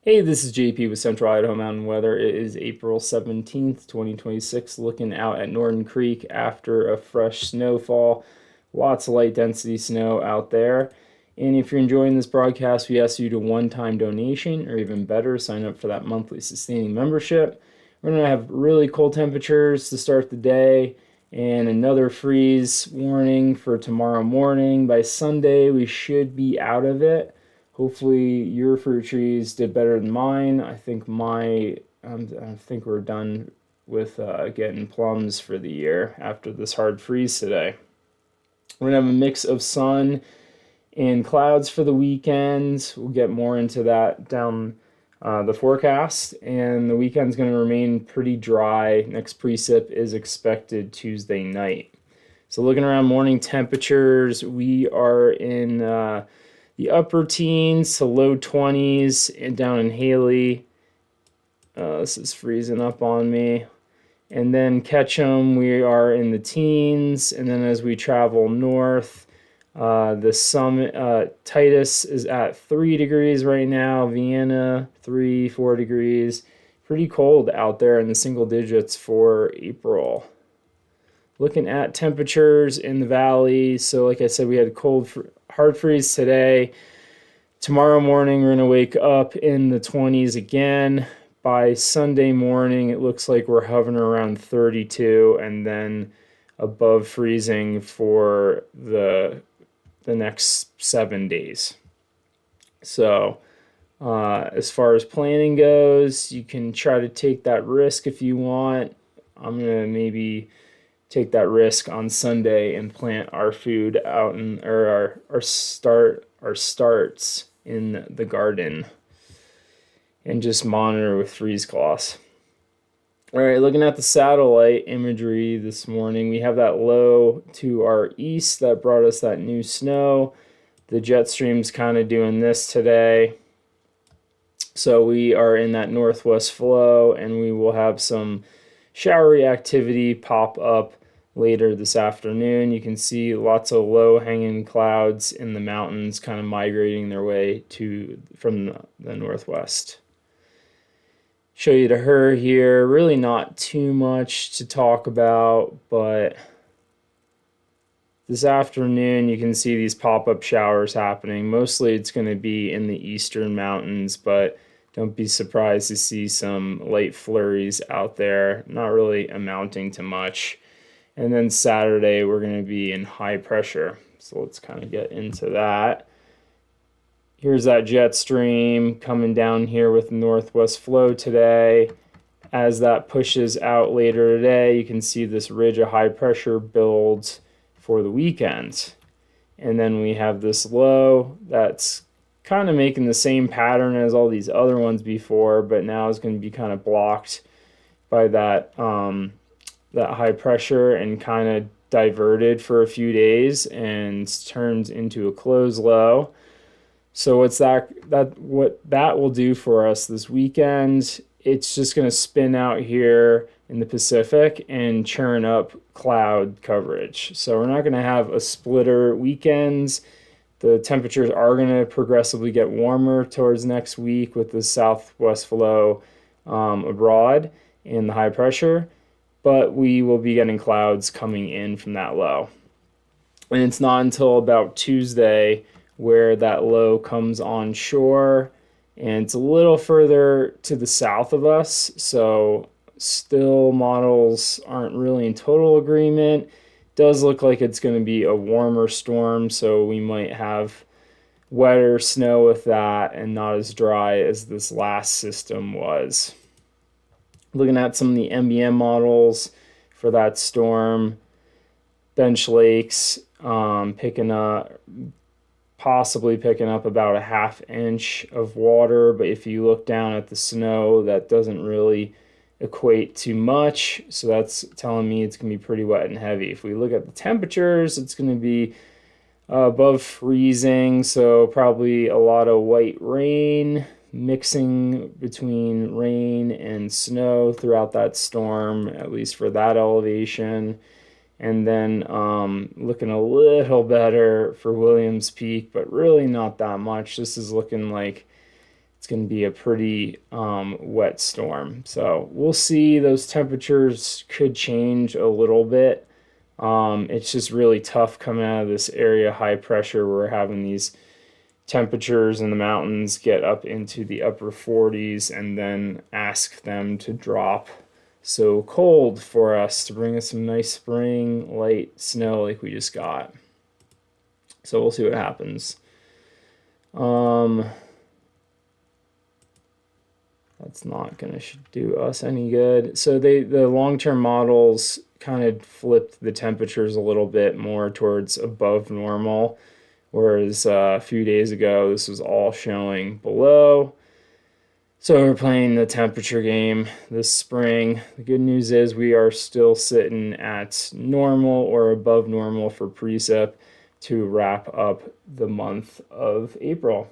Hey, this is JP with Central Idaho Mountain Weather. It is April 17th, 2026, looking out at Norton Creek after a fresh snowfall. Lots of light density snow out there. And if you're enjoying this broadcast, we ask you to one-time donation, or even better, sign up for that monthly sustaining membership. We're going to have really cold temperatures to start the day and another freeze warning for tomorrow morning. By Sunday, we should be out of it. Hopefully your fruit trees did better than mine. I think we're done with getting plums for the year after this hard freeze today. We're gonna have a mix of sun and clouds for the weekend. We'll get more into that down the forecast, and the weekend's going to remain pretty dry. Next precip is expected Tuesday night. So looking around morning temperatures, we are in the upper teens to low 20s and down in Haley. This is freezing up on me. And then Ketchum, we are in the teens. And then as we travel north, the summit, Titus is at 3 degrees right now. Vienna, 3, 4 degrees. Pretty cold out there in the single digits for April. Looking at temperatures in the valley. So like I said, we had hard freeze today. Tomorrow morning, we're going to wake up in the 20s again. By Sunday morning, it looks like we're hovering around 32 and then above freezing for the next 7 days. So, as far as planning goes, you can try to take that risk if you want. I'm going to maybe take that risk on Sunday and plant our food out in, or our starts in the garden and just monitor with freeze cloths. All right, looking at the satellite imagery this morning, we have that low to our east that brought us that new snow. The jet stream's kind of doing this today. So we are in that northwest flow, and we will have some showery activity pop up later this afternoon. You can see lots of low-hanging clouds in the mountains kind of migrating their way from the northwest. Show you to her here. Really not too much to talk about, but this afternoon you can see these pop-up showers happening. Mostly it's going to be in the eastern mountains, but don't be surprised to see some light flurries out there. Not really amounting to much. And then Saturday we're going to be in high pressure. So let's kind of get into that. Here's that jet stream coming down here with northwest flow today. As that pushes out later today, you can see this ridge of high pressure builds for the weekend. And then we have this low that's kind of making the same pattern as all these other ones before, but now is going to be kind of blocked by that high pressure and kind of diverted for a few days and turns into a closed low. So what that will do for us this weekend, it's just going to spin out here in the Pacific and churn up cloud coverage. So we're not going to have a splitter weekends. The temperatures are going to progressively get warmer towards next week with the southwest flow abroad and the high pressure, but we will be getting clouds coming in from that low. And it's not until about Tuesday where that low comes on shore, and it's a little further to the south of us, so still models aren't really in total agreement. Does look like it's going to be a warmer storm, so we might have wetter snow with that and not as dry as this last system was. Looking at some of the MBM models for that storm, Bench Lakes possibly picking up about a half inch of water, but if you look down at the snow, that doesn't really equate to much, so that's telling me it's going to be pretty wet and heavy. If we look at the temperatures, it's going to be above freezing, so probably a lot of white rain mixing between rain and snow throughout that storm, at least for that elevation. And then looking a little better for Williams Peak, but really not that much. This is looking like it's going to be a pretty wet storm. So we'll see. Those temperatures could change a little bit. It's just really tough coming out of this area, high pressure. We're having these temperatures in the mountains get up into the upper 40s and then ask them to drop so cold for us to bring us some nice spring light snow like we just got. So we'll see what happens. That's not going to do us any good. So the long-term models kind of flipped the temperatures a little bit more towards above normal, whereas a few days ago this was all showing below. So we're playing the temperature game this spring. The good news is we are still sitting at normal or above normal for precip to wrap up the month of April.